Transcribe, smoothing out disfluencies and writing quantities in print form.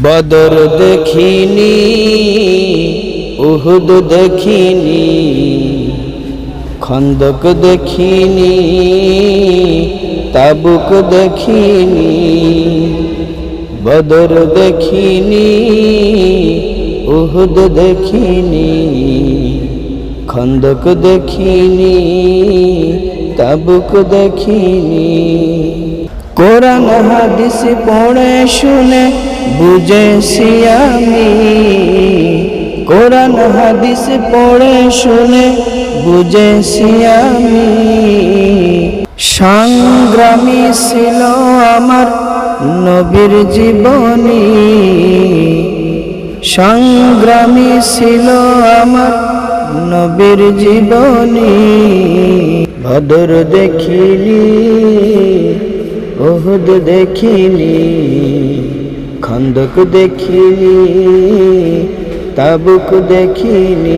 বদর দেখিনি, উহুদ দেখিনি, খন্দক দেখিনি, তাবুক দেখিনি। বদর দেখিনি, উহুদ দেখিনি, খন্দক দেখিনি, তাবুক দেখিনি। কোরআন হাদিস পড়ে শুনে বুঝেছি আমি, কোরআন হাদিস পড়ে শুনে বুঝেছি আমি। সংগ্রামী ছিল আমার নবীর জীবনী, সংগ্রামী ছিল আমার নবীর জীবনী। বদর দেখিনি, উহুদ দেখিনি, খন্দক দেখিনি, তাবুক দেখিনি।